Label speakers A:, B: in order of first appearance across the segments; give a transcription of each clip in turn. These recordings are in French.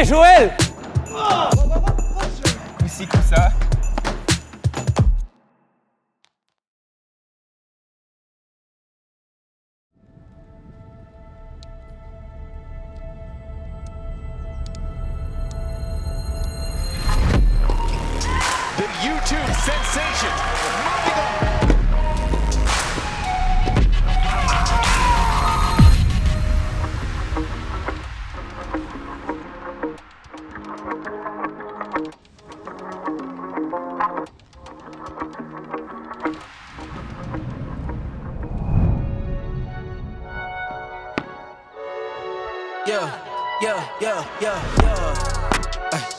A: Joël!
B: Coup-ci, coup ça.
C: The YouTube sensation moving on.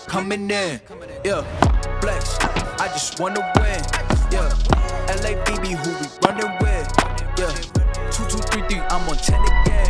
D: Coming in, yeah, flex. I just wanna win, yeah. LABB, who we running with, yeah. 2, 2, 3, 3, I'm on 10 again.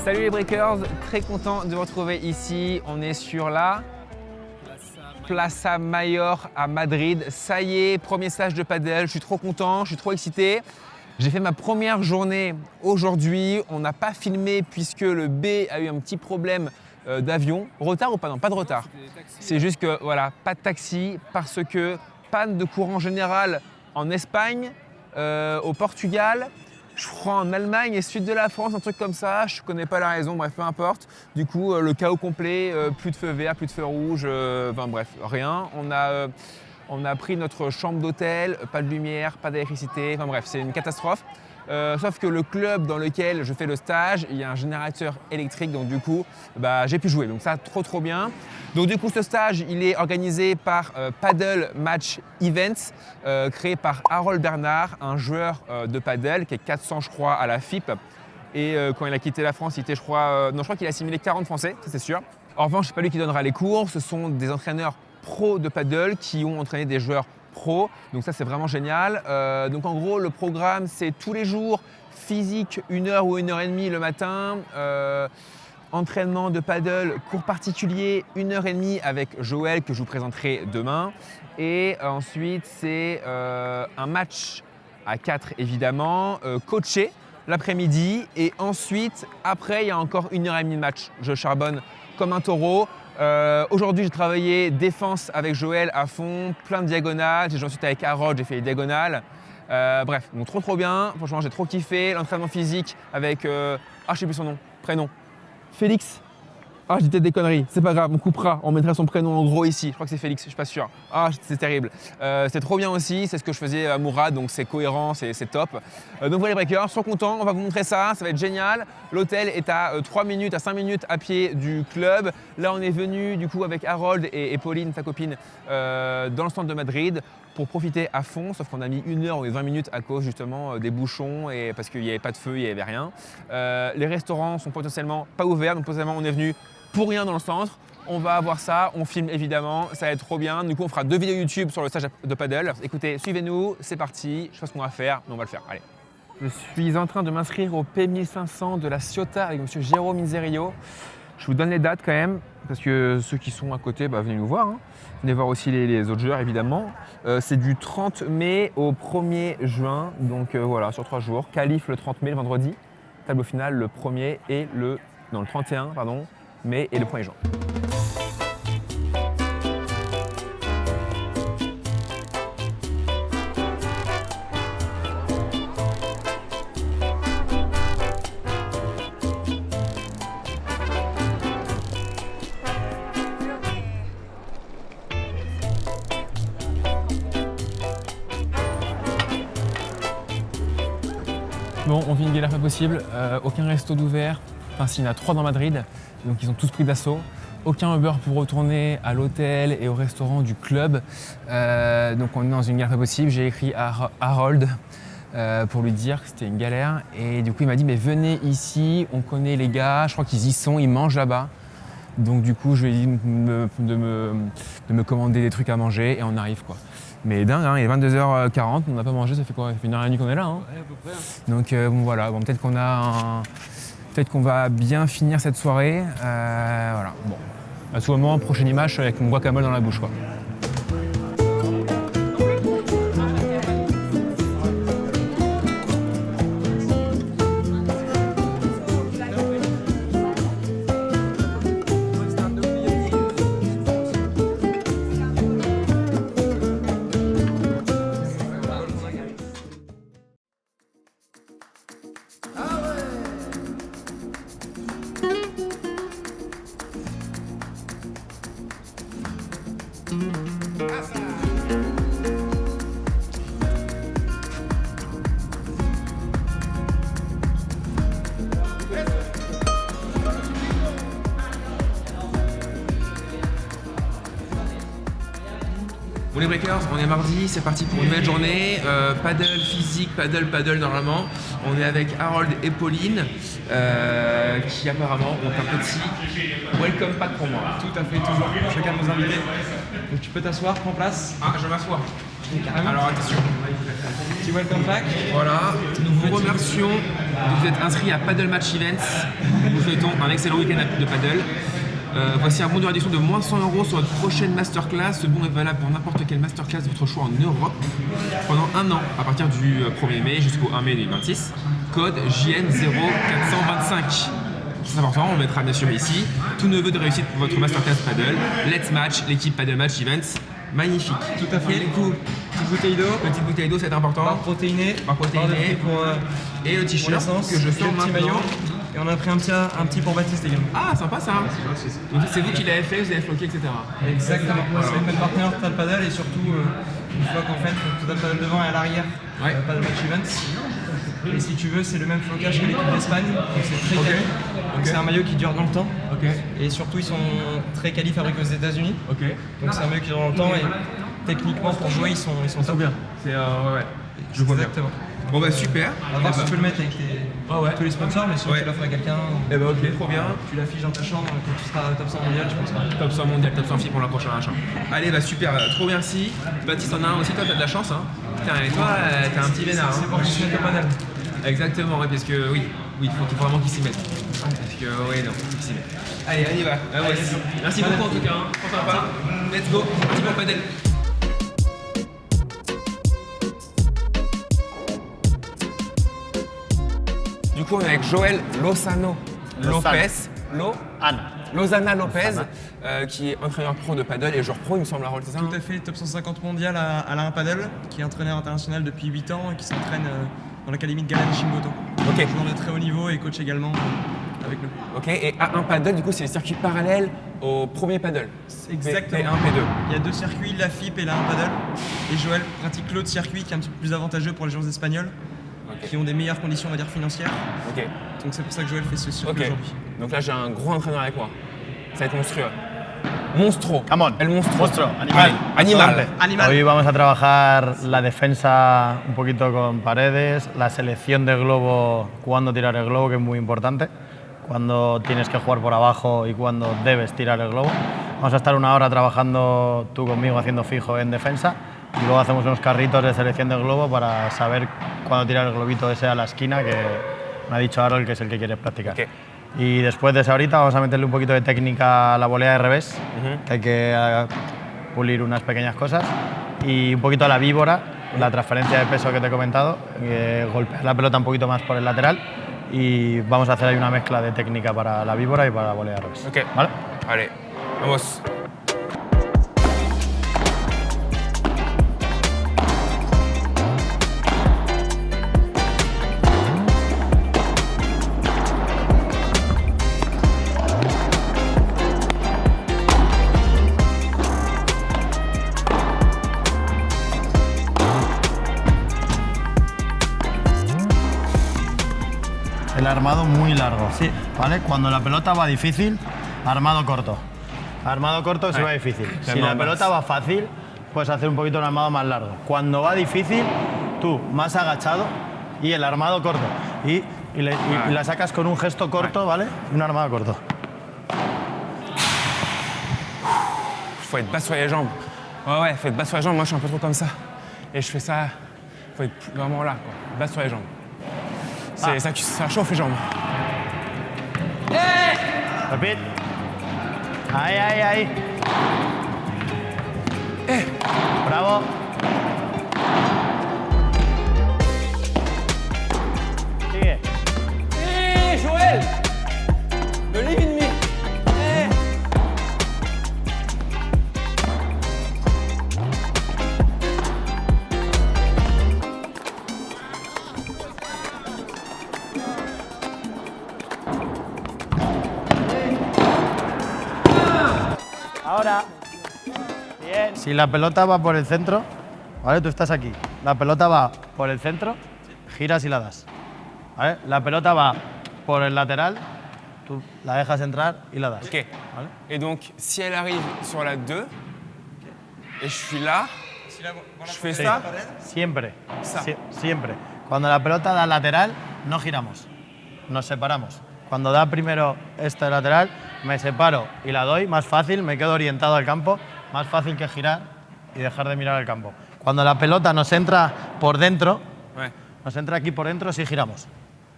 B: Salut les breakers, très content de vous retrouver ici. On est sur la Plaza Mayor à Madrid. Ça y est, premier stage de paddle. Je suis trop content, je suis trop excité. J'ai fait ma première journée aujourd'hui. On n'a pas filmé puisque le B a eu un petit problème d'avion. Retard ou pas? Non, pas de retard. C'est juste que voilà, pas de taxi parce que panne de courant général en Espagne, au Portugal. Je crois en Allemagne et sud de la France, un truc comme ça, je connais pas la raison, bref, peu importe. Du coup, le chaos complet, plus de feu vert, plus de feu rouge, enfin bref, rien. On a pris notre chambre d'hôtel, pas de lumière, pas d'électricité, enfin bref, c'est une catastrophe. Sauf que le club dans lequel je fais le stage, il y a un générateur électrique, donc du coup, j'ai pu jouer. Donc ça, trop bien. Donc du coup, ce stage, il est organisé par Paddle Match Events, créé par Harold Bernard, un joueur de paddle qui est 400, je crois, à la FIP. Et quand il a quitté la France, il était, je crois qu'il a assimilé 40 Français, ça c'est sûr. En revanche, c'est pas lui qui donnera les cours, ce sont des entraîneurs pros de paddle qui ont entraîné des joueurs pro, donc ça c'est vraiment génial. Donc en gros le programme c'est tous les jours physique 1 heure ou 1 heure et demie le matin, entraînement de paddle, cours particulier 1 heure et demie avec Joël que je vous présenterai demain, et ensuite c'est un match à 4 évidemment, coaché l'après-midi, et ensuite après il y a encore 1 heure et demie de match. Je charbonne comme un taureau. Aujourd'hui, j'ai travaillé défense avec Joël à fond, plein de diagonales. J'ai ensuite avec Harold, j'ai fait les diagonales. Bref, donc trop bien. Franchement, j'ai trop kiffé. L'entraînement physique avec, je sais plus son nom, prénom. Félix. Ah, j'ai peut-être des conneries, c'est pas grave, on coupera, on mettra son prénom en gros ici. Je crois que c'est Félix, je suis pas sûr. Ah, c'est terrible. C'est trop bien aussi, c'est ce que je faisais à Mourad, donc c'est cohérent, c'est top. Donc voilà les breakers, sois contents, on va vous montrer ça va être génial. L'hôtel est à 3 minutes, à 5 minutes à pied du club. Là, on est venu du coup avec Harold et Pauline, sa copine, dans le centre de Madrid pour profiter à fond, sauf qu'on a mis 1 heure ou 20 minutes à cause justement des bouchons et parce qu'il n'y avait pas de feu, il n'y avait rien. Les restaurants sont potentiellement pas ouverts, donc potentiellement on est venu pour rien dans le centre. On va avoir ça, on filme évidemment, ça va être trop bien. Du coup, on fera 2 vidéos YouTube sur le stage de paddle. Écoutez, suivez-nous, c'est parti. Je sais pas ce qu'on va faire, mais on va le faire. Allez. Je suis en train de m'inscrire au P1500 de la Ciotat avec monsieur Jérôme Miserio. Je vous donne les dates quand même, parce que ceux qui sont à côté, venez nous voir. Venez voir aussi les autres joueurs évidemment. C'est du 30 mai au 1er juin, donc voilà, sur 3 jours. Qualif le 30 mai, le vendredi. Tableau final le 1er et le 31, pardon. Mai et le 1er juin. Bon, on vit une galère pas possible, aucun resto d'ouvert, enfin s'il y en a 3 dans Madrid, donc ils ont tous pris d'assaut. Aucun Uber pour retourner à l'hôtel et au restaurant du club, donc on est dans une galère pas possible. J'ai écrit à Harold pour lui dire que c'était une galère, et du coup il m'a dit mais venez ici, on connaît les gars, je crois qu'ils y sont, ils mangent là-bas. Donc du coup, je lui ai dit de me commander des trucs à manger et on arrive quoi. Mais dingue, hein, il est 22h40, on n'a pas mangé, ça fait quoi? Ça fait 1h30 qu'on est là. Hein.
A: Ouais, à peu près.
B: Donc bon, voilà, bon, peut-être qu'on va bien finir cette soirée. Voilà, bon. À tout moment, prochaine image avec mon guacamole dans la bouche quoi. Bon les breakers, on est mardi, c'est parti pour une nouvelle journée. Paddle physique, paddle normalement. On est avec Harold et Pauline qui apparemment ont un petit welcome pack pour moi.
A: Tout à fait, toujours. Chacun de nos invités. Donc tu peux t'asseoir, prends place.
B: Ah, je m'assois.
A: Carrément.
B: Alors attention.
A: Petit welcome pack.
B: Voilà, nous vous remercions de vous être inscrits à Paddle Match Events. Nous vous souhaitons un excellent week-end de paddle. Voici un bon de réduction de moins 100 € sur notre prochaine masterclass. Ce bon est valable pour n'importe quelle masterclass de votre choix en Europe pendant un an, à partir du 1er mai jusqu'au 1 mai 2026. Code JN0425. C'est important, on mettra bien sûr ici. Tout neveu de réussite pour votre masterclass paddle. Let's Match, l'équipe Paddle Match Events. Magnifique.
A: Tout à fait.
B: Et du coup, petite bouteille d'eau, c'est important.
A: Barre protéinée.
B: Barre protéinée.
A: Pour
B: et le t-shirt que je sors
A: le petit
B: maintenant.
A: maillot. Et on a pris un petit pour Baptiste également.
B: Ah, sympa ça. Donc c'est vous qui l'avez fait, vous avez floqué, etc.
A: Exactement. C'est notre partenaire Total Paddle et surtout une fois qu'en fait Total Paddle devant et à l'arrière, Paddle Match Events. Et si tu veux, c'est le même flocage que l'équipe d'Espagne, donc c'est très quali. Donc c'est un maillot qui dure dans le temps. Et surtout, ils sont très quali fabriqués aux États-Unis. Donc c'est un maillot qui dure dans le temps et techniquement pour jouer, ils sont top.
B: bien. C'est ouais. Je vois
A: exactement.
B: Bon bah super.
A: On va voir si tu peux le mettre avec tous les sponsors, mais si tu l'offres à quelqu'un,
B: trop bien.
A: Tu l'affiches dans ta chambre quand tu seras top 100 mondial, je pense pas.
B: Top 100 mondial, top 100 filles pour la prochaine achat. Allez bah super, trop merci. Baptiste en a un aussi, toi t'as de la chance hein. Putain et toi t'as un petit vénard.
A: C'est pour que tu te mettes au paddle.
B: Exactement, parce que oui, il faut vraiment qu'il s'y mette. Parce que oui, non, faut qu'il s'y mette. Allez, on y va. Merci beaucoup en tout cas, hein. Trop sympa. Let's go, parti pour paddle. Du coup, on est avec Joël Lozano Lopez. Lozana Lopez, qui est entraîneur pro de paddle et joueur pro, il me semble, Harold, c'est ça?
A: Tout à fait, top 150 mondial à Alain Paddle, qui est entraîneur international depuis 8 ans et qui s'entraîne dans l'académie de Galan Shimoto. Joueur de très haut niveau et coach également avec nous.
B: Ok, et A1 Paddle, du coup, c'est le circuit parallèle au premier paddle.
A: Exactement.
B: P1, P2.
A: Il y a deux circuits, la FIP et la 1 Paddle. Et Joël pratique l'autre circuit qui est un petit peu plus avantageux pour les joueurs espagnols, qui ont des meilleures conditions, on va dire, financières. Donc c'est pour ça que Joël fait ce circuit aujourd'hui.
B: Donc là, j'ai un gros entraîneur avec moi. Ça va être monstrueux. Monstruo.
E: Come on.
B: El monstruo.
E: Monstruo. Animal.
B: Animal.
E: Hoy vamos a trabajar la defensa un poquito con paredes, la selección de globo, cuándo tirar el globo, que es muy importante, cuándo tienes que jugar por abajo y cuándo debes tirar el globo. Vamos a estar una hora trabajando tú conmigo haciendo fijo en defensa y luego hacemos unos carritos de selección de globo para saber cuándo tirar el globito ese a la esquina, que me ha dicho Harold que es el que quieres practicar. Y después de esa horita vamos a meterle un poquito de técnica a la volea de revés, que hay que pulir unas pequeñas cosas, y un poquito a la víbora, la transferencia de peso que te he comentado, golpear la pelota un poquito más por el lateral, y vamos a hacer ahí una mezcla de técnica para la víbora y para la volea de revés. ¿Vale?
B: Allez, vamos.
E: El armado muy largo, ¿vale? Cuando la pelota va difícil, armado corto. Armado corto si va difícil. Si la pelota va fácil, puedes hacer un poquito el armado más largo. Cuando va difícil, tú más agachado y el armado corto. Y la sacas con un gesto corto, ¿vale? Un armado corto.
B: faut être bas sur les jambes. Ouais, faut être bas sur les jambes. Moi, je suis un peu trop comme ça. Et je fais ça, faut être vraiment là, quoi. Bas sur les jambes. Ça chauffe les jambes.
E: Repite. Ahí. Bravo. Sigue.
B: Joël! Believe in me!
E: Ahora. Bien. Si la pelota va por el centro, ¿vale? Tú estás aquí. La pelota va por el centro, giras y la das. ¿Vale? La pelota va por el latéral, tú la dejas entrar y la das.
B: Ok.
E: ¿Vale?
B: Et donc, si elle arrive sur la 2, et je suis là, je fais ça.
E: Siempre.
B: Ça.
E: Siempre. Cuando la pelota da lateral, no giramos. Nos separamos. Cuando da primero este lateral, me separo y la doy, más fácil, me quedo orientado al campo, más fácil que girar y dejar de mirar al campo. Cuando la pelota nos entra por dentro,
B: Ouais.
E: nos entra aquí por dentro, sí giramos.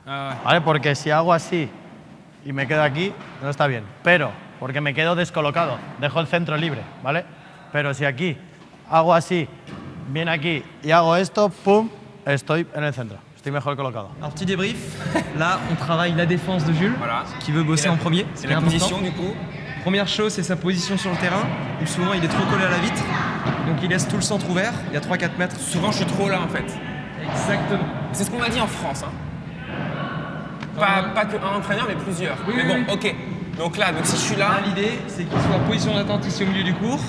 B: Ah ouais.
E: ¿Vale? Porque si hago así y me quedo aquí, no está bien. Pero, porque me quedo descolocado, dejo el centro libre, ¿vale? Pero si aquí hago así, viene aquí y hago esto, pum, estoy en el centro. Estoy mejor colocado.
A: Alors petit débrief, là on travaille la défense de Jules,
B: Voilà.
A: qui veut bosser en premier,
B: C'est
A: c'est
B: la
A: important.
B: position, du coup.
A: Première chose, c'est sa position sur le terrain, où souvent il est trop collé à la vitre, donc il laisse tout le centre ouvert, il y a 3-4 mètres.
B: Souvent, je suis trop là, en fait.
A: Exactement.
B: C'est ce qu'on m'a dit en France. Hein. Pas qu'un entraîneur, mais plusieurs.
A: Oui,
B: mais
A: oui,
B: bon, ok. Donc là, donc si je suis là,
A: Là, l'idée, c'est qu'il soit en position d'attente ici au milieu du court,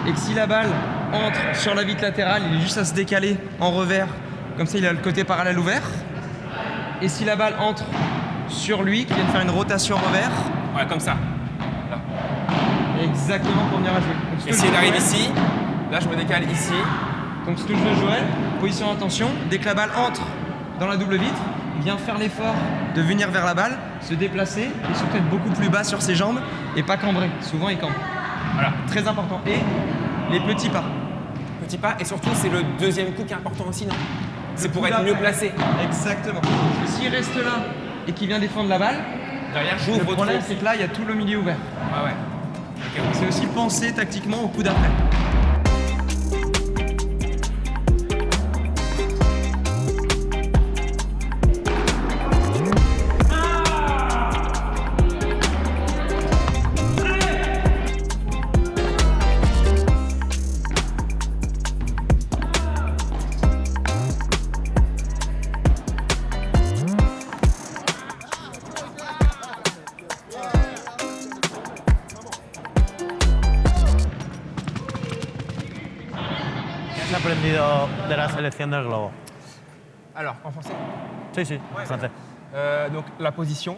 A: et que si la balle entre sur la vitre latérale, il est juste à se décaler en revers, comme ça il a le côté parallèle ouvert. Et si la balle entre sur lui, qu'il vienne faire une rotation revers,
B: ouais, comme ça. Là.
A: exactement pour venir à jouer. Donc, ce que
B: Et
A: je
B: si
A: veux
B: elle arrive
A: Joël-
B: ici, là, je me décale ici.
A: Donc ce que je veux Joël, position d'attention, dès que la balle entre dans la double vitre, il vient faire l'effort de venir vers la balle, se déplacer et surtout être beaucoup plus bas sur ses jambes et pas cambrer. Souvent il cambre.
B: Voilà.
A: Très important. Et les petits pas.
B: Petit pas. Et surtout, c'est le deuxième coup qui est important aussi, non? C'est pour
A: coup
B: être mieux
A: d'après.
B: placé.
A: Exactement. Parce que s'il reste là et qu'il vient défendre la balle,
B: Derrière,
A: le
B: j'ouvre
A: problème
B: trop.
A: c'est que là il y a tout le milieu ouvert.
B: Ah ouais. Ok.
A: C'est aussi penser tactiquement au coup d'après.
E: ¿Qué has aprendido de la selección del globo?
B: Alors, en français.
E: Sí, sí, en français.
B: Donc la position,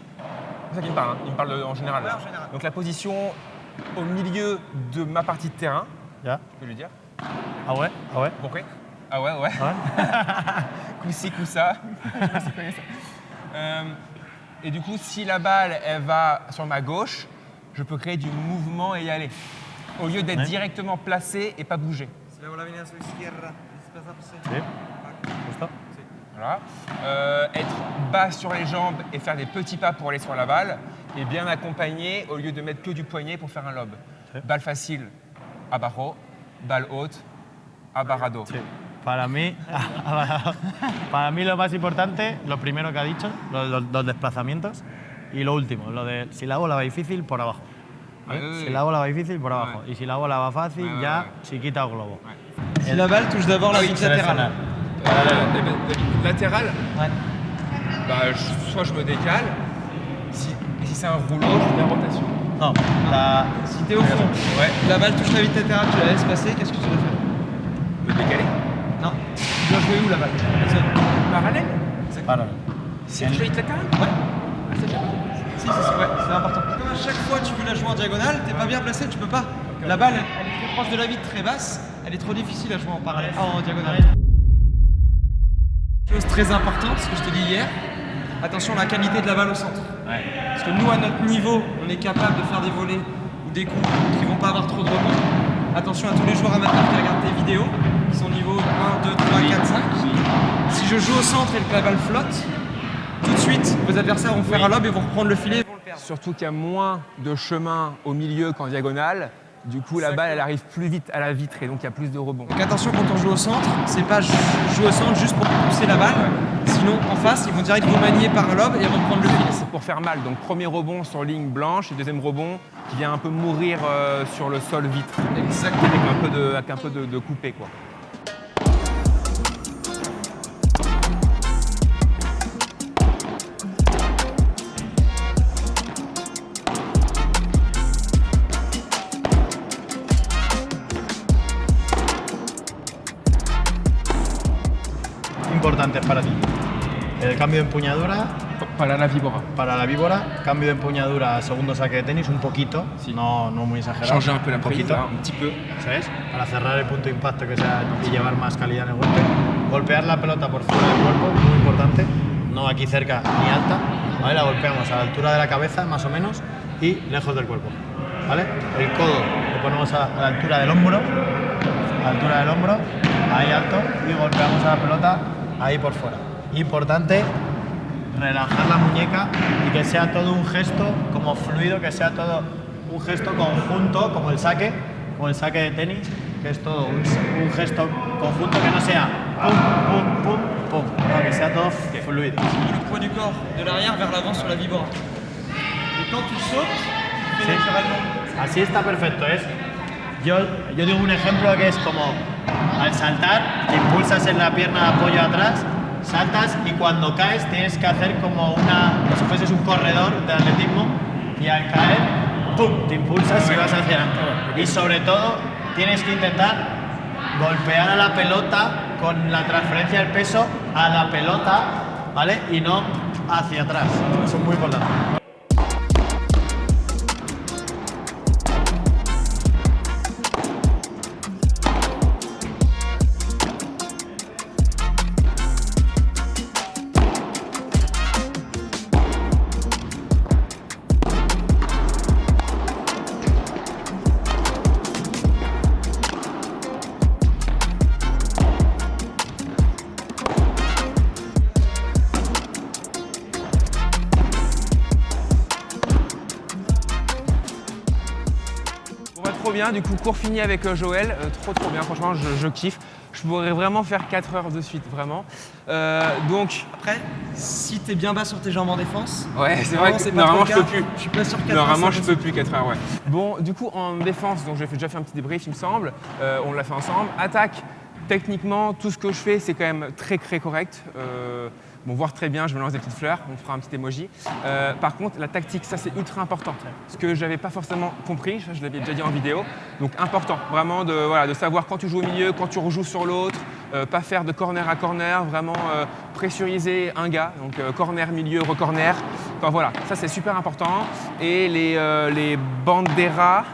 B: c'est ça qu'il me parle, hein. Il me parle en général. là.
A: en général.
B: Donc la position au milieu de ma partie de terrain,
E: ¿Ya?
B: je peux lui dire.
E: Ah ouais? Ah ouais?
B: Compris? Ah ouais, ouais.
E: Ah
B: Coup-ci, coup-ça. Et du coup, si la balle, elle va sur ma gauche, je peux créer du mouvement et y aller. Au lieu d'être
E: Ouais.
B: directement placé et pas bouger.
E: Sí, justo.
B: Voilà. Être bas sur les jambes et faire des petits pas pour aller sur la balle et bien accompagné au lieu de mettre que du poignet pour faire un lob.
E: Sí.
B: Balle facile, abarro. Balle haute, abarrado.
E: Sí. Para mí, lo más importante, lo primero que ha dicho, los desplazamientos, y lo último, lo de si la bola va difícil, por abajo. ¿Vale?
B: Sí.
E: Si la bola va difícil, por abajo.
B: Ouais.
E: Y si la bola va fácil,
B: Ouais, ouais,
E: ya
B: ouais.
E: chiquita o globo.
A: Si la balle touche d'abord la vitre latérale.
B: Latéral,
A: Ouais.
B: bah, soit je me décale, et si c'est un rouleau, je fais une rotation.
E: No, la,
A: Si t'es au fond,
B: Ouais.
A: la balle touche la vitre latérale, tu la laisses passer, qu'est-ce que tu dois faire?
B: Me décaler.
A: Non. Tu dois jouer où la balle?
B: Parallèle.
E: para.
B: Si je fais latéral.
A: Ouais. Si, c'est important. Comme à chaque fois tu veux la jouer en diagonale, t'es pas bien placé, tu peux pas. La balle, elle est très proche de la vitre, très basse, elle est trop difficile à jouer en parallèle, en diagonale. Chose très importante, ce que je te dis hier, attention à la qualité de la balle au centre. Parce que nous, à notre niveau, on est capable de faire des volets ou des coups qui vont pas avoir trop de rebond. attention à tous les joueurs amateurs qui regardent tes vidéos, qui sont niveau 1, 2, 3, 4, 5. Si je joue au centre et que la balle flotte, tout de suite, vos adversaires vont faire un lob et vont reprendre le filet et vont le perdre.
B: Surtout qu'il y a moins de chemin au milieu qu'en diagonale. Du coup, la balle, elle arrive plus vite à la vitre et donc il y a plus de rebonds.
A: Donc attention quand on joue au centre, c'est pas jouer au centre juste pour pousser la balle. Sinon, en face, ils vont direct vous manier par un lob et vont prendre le filet.
B: C'est pour faire mal. Donc premier rebond sur ligne blanche et deuxième rebond qui vient un peu mourir sur le sol vitre.
A: Exactement.
B: Avec un peu de coupé, quoi.
E: Importantes para ti. El cambio de empuñadura
B: Para la víbora.
E: para la víbora, cambio de empuñadura a segundo saque de tenis, un poquito,
B: Sí.
E: no muy exagerado.
B: Changer un peu la
E: un
B: prise,
E: poquito,
B: un petit peu.
E: ¿sabes? Para cerrar el punto de impacto que sea y llevar más calidad en el golpe. Golpear la pelota por fuera del cuerpo, muy importante, no aquí cerca ni alta, ¿vale? La golpeamos a la altura de la cabeza más o menos y lejos del cuerpo, ¿vale? El codo lo ponemos a la altura del hombro, ahí alto, y golpeamos a la pelota ahí por fuera. Importante relajar la muñeca y que sea todo un gesto como fluido, que sea todo un gesto conjunto, como el saque de tenis, que es todo un gesto conjunto, que no sea pum, pum, pum, pum, no, que sea todo fluido.
A: Le poids du corps de l'arrière vers l'avant sur la vibra. Et quand tu sautes, tu fais
E: Sí.
A: naturellement.
E: Así está perfecto, es. Yo digo un ejemplo que es como al saltar, te impulsas en la pierna de apoyo atrás, saltas y cuando caes tienes que hacer como como si fueses un corredor de atletismo y al caer, ¡pum!, te impulsas y vas hacia adelante. Y sobre todo tienes que intentar golpear a la pelota con la transferencia del peso a la pelota, ¿vale? Y no hacia atrás. Eso es muy importante.
B: Trop bien, du coup cours fini avec Joël, trop bien, franchement je kiffe. Je pourrais vraiment faire 4 heures de suite, vraiment. Donc
A: Après, si t'es bien bas sur tes jambes en défense,
B: ouais, c'est vrai que
A: c'est pas
B: normalement
A: trop
B: je
A: le
B: peux
A: cas.
B: plus.
A: Je suis pas sûr que 4
B: Normalement
A: heures,
B: je
A: ça
B: peux plus 4 heures, ouais. Bon, du coup en défense, donc j'ai déjà fait un petit débrief il me semble, on l'a fait ensemble. Attaque, techniquement tout ce que je fais c'est quand même très correct. Bon, voir très bien, je me lance des petites fleurs, on fera un petit emoji. Par contre, la tactique, ça c'est ultra important. Ce que j'avais pas forcément compris, je l'avais déjà dit en vidéo. Donc important, vraiment de savoir quand tu joues au milieu, quand tu rejoues sur l'autre, pas faire de corner à corner, vraiment pressuriser un gars. Donc corner, milieu, recorner. Enfin voilà, ça c'est super important. Et les banderas,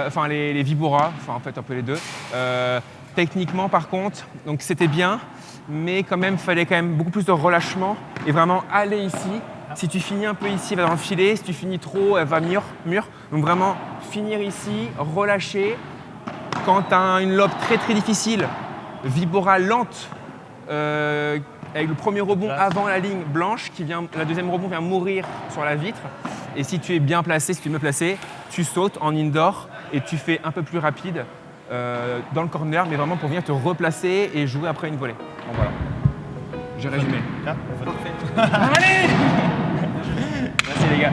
B: enfin les viboras, enfin en fait un peu les deux. Techniquement par contre, donc c'était bien. Mais quand même, il fallait quand même beaucoup plus de relâchement et vraiment aller ici. Si tu finis un peu ici, elle va dans le filet. Si tu finis trop, elle va mur. Donc vraiment, finir ici, relâcher. Quand tu as une lobe très difficile, vibora lente, avec le premier rebond avant la ligne blanche, la deuxième rebond vient mourir sur la vitre. Et si tu es bien placé, si tu es mieux placé, tu sautes en indoor et tu fais un peu plus rapide. Dans le corner, mais vraiment pour venir te replacer et jouer après une volée. Bon, voilà. J'ai résumé. Allez. Merci les gars.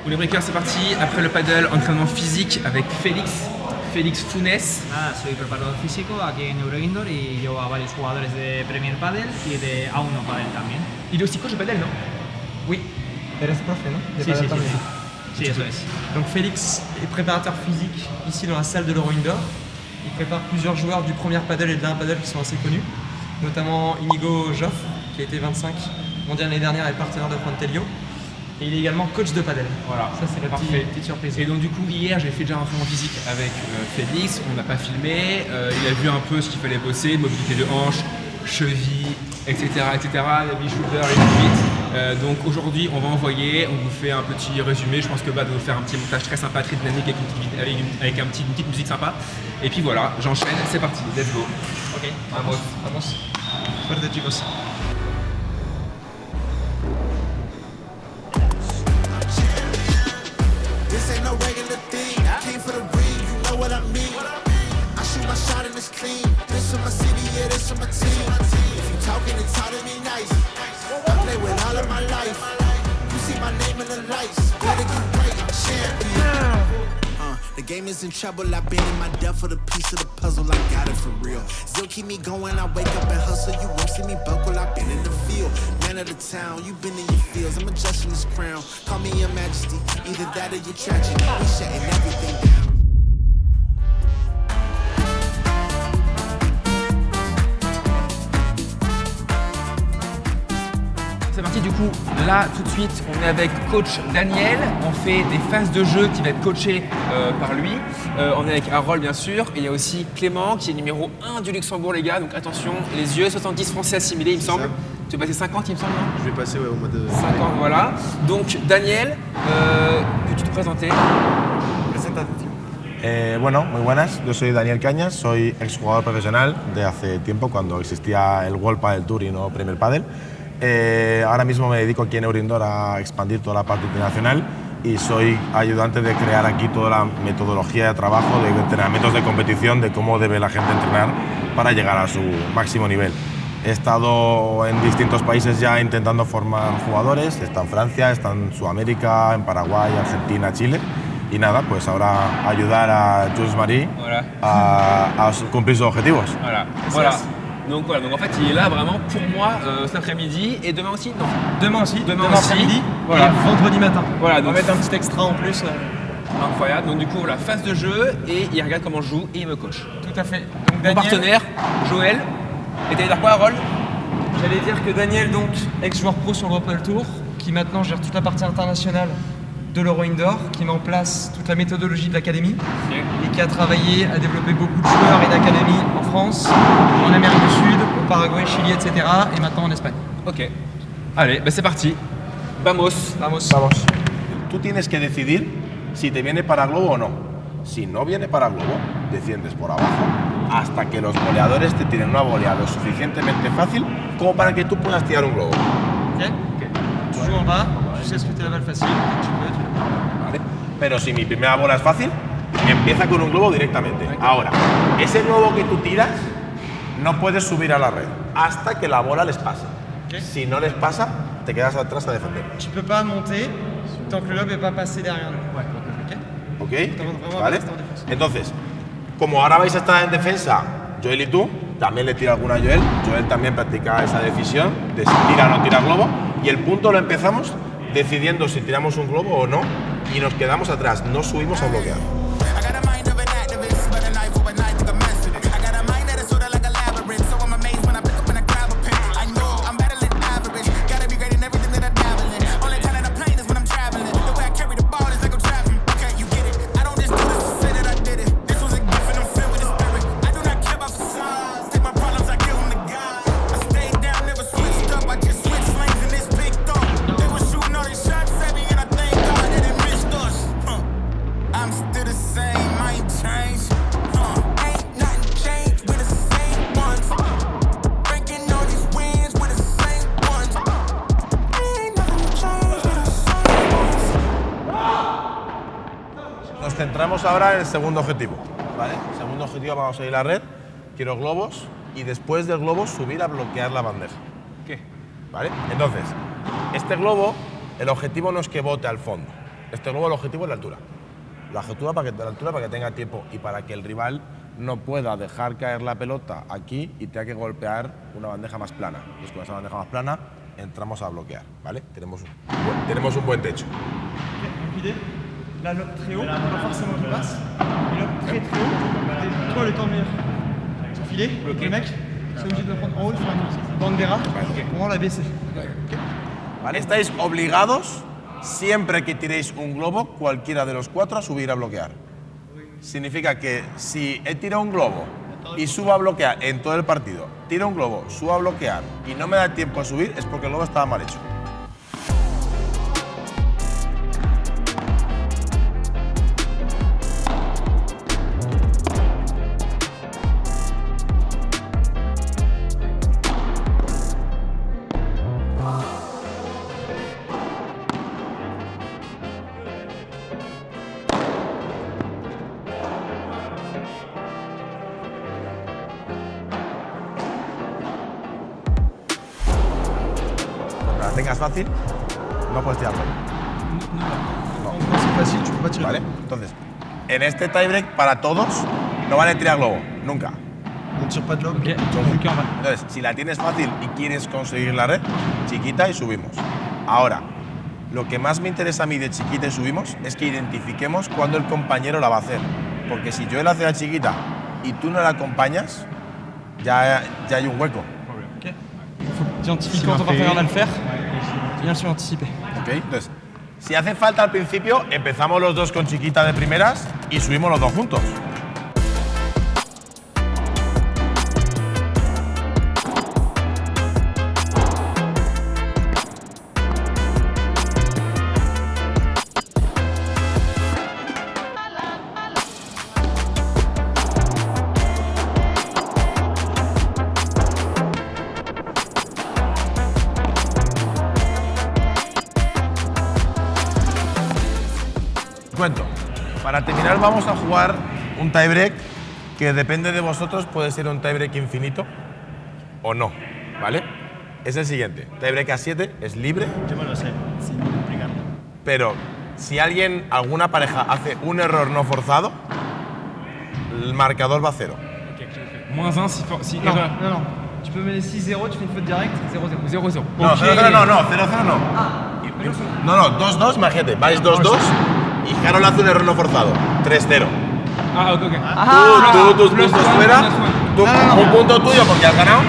B: Pour les breakers, c'est parti. Après le paddle, entraînement physique avec Félix Funes.
F: Nada, soy preparador físico aquí en Euroindoor y llevo a varios jugadores de Premier Padel y de A1 Padel también.
B: Il est aussi coach de paddle, non?
A: Oui, eres profe, non?
F: Sí, sí, sí, sí. Sí, eso es.
A: Donc Félix est préparateur physique ici dans la salle de l'Euroindoor. Il prépare plusieurs joueurs du premier padel et de l'un padel qui sont assez connus, notamment Inigo Joff, qui a été 25 mondial l'année dernière et partenaire de Juan-Telio. Et il est également coach de padel.
B: Voilà,
A: ça c'est la petite surprise.
B: Et donc du coup hier j'ai fait déjà un entraînement physique avec Félix, on n'a pas filmé, il a vu un peu ce qu'il fallait bosser, mobilité de hanche, cheville, etc., les shooters et ainsi de suite. Donc aujourd'hui, on va envoyer, on vous fait un petit résumé. Je pense que Bad va vous faire un petit montage très sympa, très dynamique avec une petite musique sympa. Et puis voilà, j'enchaîne, c'est parti, let's go. Ok, vamos.
A: Suerte, chicos.
G: This ain't no regular thing. I came for the ring, you know what I mean. I shoot my shot and it's clean. This for my city, yeah, this for my team. If you talking and talk to me nice, I play with all of my life. You see my name in the lights. Better get right, I'm champion. The game is in trouble, I've been in my death for the piece of the puzzle, I got it for real. Still keep me going, I wake up and hustle, you won't see me buckle, I've been in the field. Man of the town, you been in your fields, I'm adjusting this crown. Call me your majesty, either that or you're tragic. We shutting everything down.
B: C'est parti, du coup, là tout de suite, on est avec coach Daniel. On fait des phases de jeu qui va être coaché par lui. On est avec Harold, bien sûr. Et il y a aussi Clément, qui est numéro 1 du Luxembourg, les gars. Donc attention, les yeux, 70 Français assimilés, il me semble. Tu vas passer 50, il me semble, non?
H: Je vais passer au mois de...
B: 50, voilà. Donc Daniel, peux-tu te présenter?
H: Bueno, muy buenas. Yo soy Daniel Cañas, soy exjugador profesional de hace tiempo, cuando existía el World Padel Tour y no Premier Padel. Ahora mismo me dedico aquí en Eurindor a expandir toda la parte internacional y soy ayudante de crear aquí toda la metodología de trabajo, de entrenamientos de competición, de cómo debe la gente entrenar para llegar a su máximo nivel. He estado en distintos países ya intentando formar jugadores, está en Francia, está en Sudamérica, en Paraguay, Argentina, Chile. Y nada, pues ahora ayudar a Jules Marie à cumplir sus objetivos.
B: Voilà. Donc voilà, donc en fait il est là vraiment pour moi cet après-midi et demain aussi. Non.
A: Demain après-midi,
B: voilà.
A: Et vendredi matin.
B: Voilà,
A: on va mettre un petit extra en plus.
B: Incroyable. Donc du coup voilà, phase de jeu et il regarde comment je joue et il me coach.
A: Tout à fait. Donc,
B: Mon partenaire, Joël. Et t'allais dire quoi, Harold?
A: J'allais dire que Daniel, donc ex-joueur pro sur le World Padel Tour, qui maintenant gère toute la partie internationale de l'Euro Indoor, qui met en place toute la méthodologie de l'académie et qui a travaillé à développer beaucoup de joueurs et d'académies en France, en Amérique du Sud, au Paraguay, Chili, etc. et maintenant en Espagne.
B: Ok. Allez, bah c'est parti. Vamos.
H: Tú tienes que decidir si te viene para globo o no. Si no viene para globo, desciendes por abajo hasta que los goleadores te tiren una volea lo suficientemente fácil como para que tú puedas tirar un globo.
A: Ok. Tu joues en bas, tu sais ce que tu la balle facile, tu peux.
H: ¿Vale? Pero si mi primera bola es fácil, empieza con un globo directamente. Ahora, ese globo que tú tiras no puedes subir a la red hasta que la bola les pase.
A: Okay.
H: Si no les pasa, te quedas atrás a defender.
A: Tu peux pas monter tant que le lob n'est pas passé derrière nous.
H: ¿Ok?
A: Estamos
H: ¿Vale? Entonces, como ahora vais a estar en defensa, Joel y tú, también le tira alguna a Joel. Joel también practica esa decisión de si tira o no tira globo. Y el punto lo empezamos decidiendo si tiramos un globo o no y nos quedamos atrás, no subimos a bloquear. Nos centramos ahora en el segundo objetivo, ¿vale? Segundo objetivo, vamos a ir a la red, quiero globos y después del globo subir a bloquear la bandeja.
B: ¿Qué?
H: ¿Vale? Entonces, este globo, el objetivo no es que bote al fondo. Este globo, el objetivo es la altura. La altura para que tenga tiempo y para que el rival no pueda dejar caer la pelota aquí y tenga que golpear una bandeja más plana. Entonces, con esa bandeja más plana entramos a bloquear, ¿vale? Tenemos un buen techo.
A: La lob très haut, pas forcément qui passe. Et lob très haut, toi le temps meilleur. Son filet, le mec, c'est obligé de le prendre en haut, de faire une bandera pour la baisser.
H: ¿Vale? Estáis obligados, siempre que tiréis un globo, cualquiera de los cuatro, a subir a bloquear. Significa que si he tirado un globo y subo a bloquear en todo el partido, tiro un globo, subo a bloquear y no me da tiempo a subir, es porque el globo estaba mal hecho. Tengas fácil, no puedes tirarlo.
A: No, c'est facile, tu peux pas tirer.
H: ¿Vale? Entonces, en este tiebreak, para todos, no vale tirar globo, nunca.
A: On tire pas de lob.
H: Entonces, si la tienes fácil y quieres conseguir la red, chiquita y subimos. Ahora, lo que más me interesa a mí de chiquita y subimos es que identifiquemos cuándo el compañero la va a hacer. Porque si yo la hace la chiquita y tú no la acompañas, ya hay un hueco.
A: Ok. Faut que tu identifies quand ton partenaire va le faire. Bien sûr anticiper.
H: Ok, entonces, si hace falta al principio, empezamos los dos con chiquita de primeras y subimos los dos juntos. Cuento. Para terminar vamos a jugar un tiebreak que depende de vosotros, puede ser un tiebreak infinito o no, ¿vale? Es el siguiente, tiebreak a 7 es libre.
E: Yo me lo sé, sin explicarlo.
H: Pero si alguna pareja hace un error no forzado, el marcador va a 0.
F: -1 si
A: Non, non. Tu peux mener 6-0, tu fais une faute directe, 0-0.
F: 0-0.
H: No, 0-0 no, 0-0 no. No, 2-2, imagínate, vais 2-2 y Carol hace un error no forzado, 3-0.
F: Ah, ok.
H: Tú, tus puntos fuera, tú, un punto tuyo porque has ganado.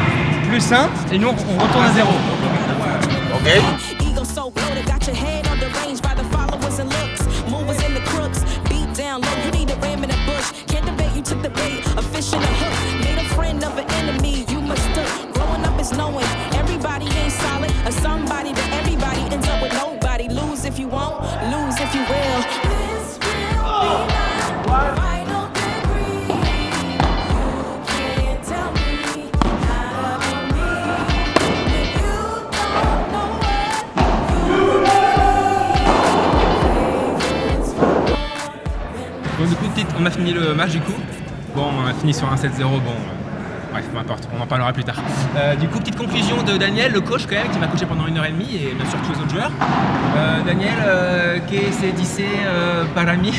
A: Plus 1, et nous on retourne à 0.
H: Ok.
I: Ego so bloated, got your head on the range by the followers and looks. Movers and the crooks, beat down low. You need a ram in a bush. Can't debate, you took the bait, a fish in a hook. Made a friend of an enemy, you mistook. Growing up is knowing everybody ain't solid. Or somebody, but everybody ends up with nobody. Lose if you won't, lose if you will. This will be my final degree. You can't tell me how to be me when you don't know
B: Bon, du coup, on a fini le match du coup. Bon, on a fini sur un 7-0. Bon, bref, peu importe, on en parlera plus tard. Du coup, petite conclusion de Daniel, le coach quand même, qui m'a coaché pendant 1h30 et bien sûr tous les autres joueurs. Daniel, ¿qué se dice para mí?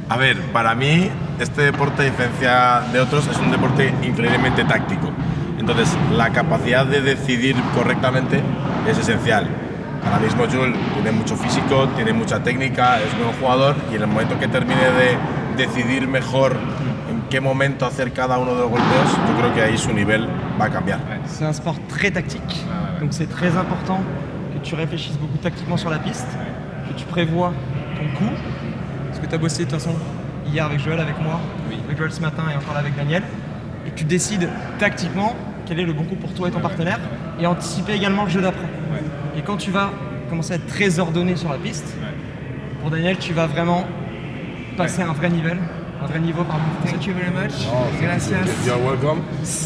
H: A ver, para mí este deporte, a diferencia de otros, es un deporte increíblemente táctico. Entonces, la capacidad de decidir correctamente es esencial. Ahora mismo Jules tiene mucho físico, tiene mucha técnica, es buen jugador y en el momento que termine de decidir mejor en qué momento hacer cada uno de los golpeos, yo creo que ahí su nivel va a cambiar.
A: C'est un sport très tactique, donc c'est très important que tu réfléchisses beaucoup tactiquement sur la piste, que tu prévois ton coup, parce que tu as bossé de toute façon hier avec Joël, avec moi, avec Joël ce matin et encore là avec Daniel, et que tu décides tactiquement quel est le bon coup pour toi et ton partenaire, et anticiper également le jeu d'après. Et quand tu vas commencer à être très ordonné sur la piste, pour Daniel, tu vas vraiment passer à un vrai niveau, pardon.
B: Thank you very much. Gracias.
H: You're welcome.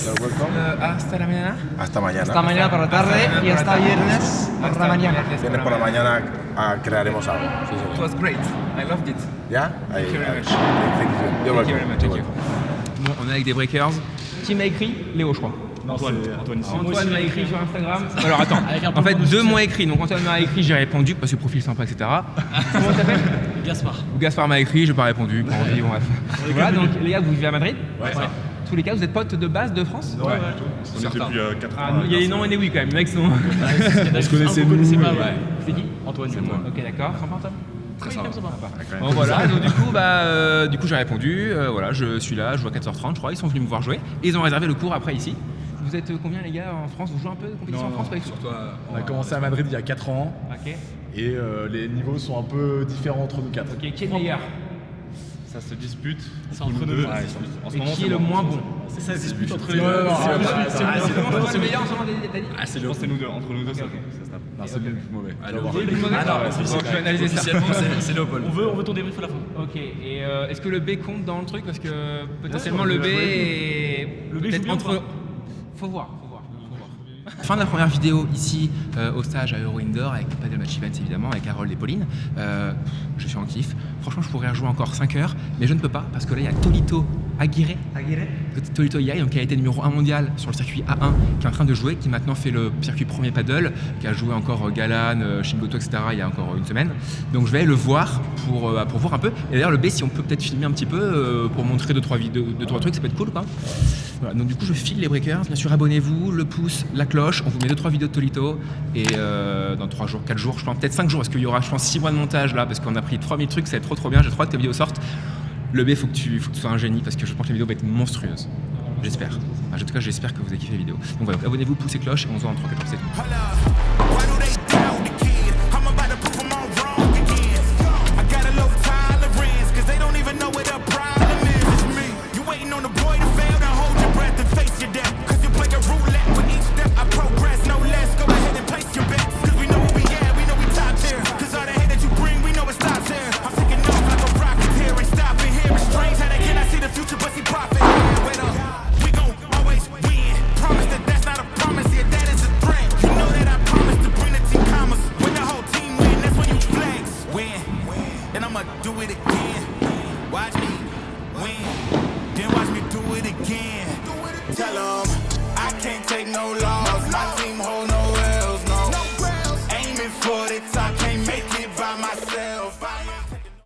H: You're welcome.
B: Hasta la mañana.
H: Hasta mañana.
A: Hasta mañana por la tarde y hasta viernes por la mañana.
H: Viernes por la mañana crearemos algo. Sí,
B: It
H: sí.
B: was great. I loved it.
H: ¿Ya?
B: Thank you very much.
H: Thank you. You're
B: Thank you
H: welcome.
B: very much. Thank you. Bon, on est avec des breakers. Qui m'a écrit? Léo, je crois.
E: Antoine.
B: Antoine m'a écrit sur Instagram. Alors attends, en fait deux m'ont écrit. Donc Antoine m'a écrit, j'ai répondu parce que profil sympa, etc. Comment t'appelles?
F: Gaspard.
B: Gaspard m'a écrit, j'ai pas répondu. Pas envie, bon bref. Voilà, donc les gars, vous vivez à Madrid? Ouais. Tous les cas, vous êtes potes de base de France?
J: Ouais. On était depuis 4 ans.
B: Il y a les noms et les oui quand même. Les mecs sont.
J: On se connaissait nous.
B: C'est qui?
J: Antoine, c'est moi.
B: Ok, d'accord. Sympa, Antoine.
J: Très sympa.
B: Bon voilà, donc du coup j'ai répondu, voilà, je suis là, je vois 14h30 je crois, ils sont venus me voir jouer et ils ont réservé le cours après ici. Vous êtes combien les gars en France? Vous jouez un peu de compétition en France? Pas du tout.
J: On a commencé à Madrid il y a 4 ans
B: Ok.
J: et les niveaux sont un peu différents entre nous 4.
B: Ok, qui est le meilleur?
J: Ça se dispute.
K: C'est entre nous deux.
J: Ouais, en ce moment,
F: qui est le moins bon?
K: C'est ça, dispute entre les
J: deux.
F: C'est le meilleur en ce moment, Dani?
J: Ah, c'est nous deux. Entre nous deux, ça se tape. Non, c'est le plus mauvais.
F: Ah non, je vais analyser ça.
K: Officiellement, c'est Léopold. On veut ton débrief à la fin.
F: Ok, et est-ce que le B compte dans le truc? Parce que potentiellement le B est peut-être entre... Faut voir. Fin de la première vidéo ici au stage à Euro Indoor avec Padel Match Events évidemment, avec Harold et Pauline. Je suis en kiff. Franchement, je pourrais rejouer encore 5 heures, mais je ne peux pas parce que là il y a Tolito Aguirre, Tolito Aguirre, donc qui a été numéro 1 mondial sur le circuit A1, qui est en train de jouer, qui maintenant fait le circuit premier paddle, qui a joué encore Galan, Shingoto, etc. il y a encore une semaine. Donc je vais aller le voir pour voir un peu. Et d'ailleurs le B, si on peut peut-être filmer un petit peu pour montrer 2-3 trucs, ça peut être cool quoi. Voilà, donc du coup je file les breakers, bien sûr abonnez-vous, le pouce, la cloche, on vous met 2-3 vidéos de Tolito et dans 3 jours, 4 jours, je pense peut-être 5 jours parce qu'il y aura je pense 6 mois de montage là parce qu'on a pris 3000 trucs, ça va être trop bien, j'ai trop hâte que tes vidéos sortent. Le B, faut que tu sois un génie parce que je pense que les vidéos vont être monstrueuses. J'espère. En tout cas j'espère que vous avez kiffé les vidéos. Donc voilà, abonnez-vous, pouce et cloche et on se voit en 3-4 jours, c'est tout.
G: Tell 'em I can't take no loss.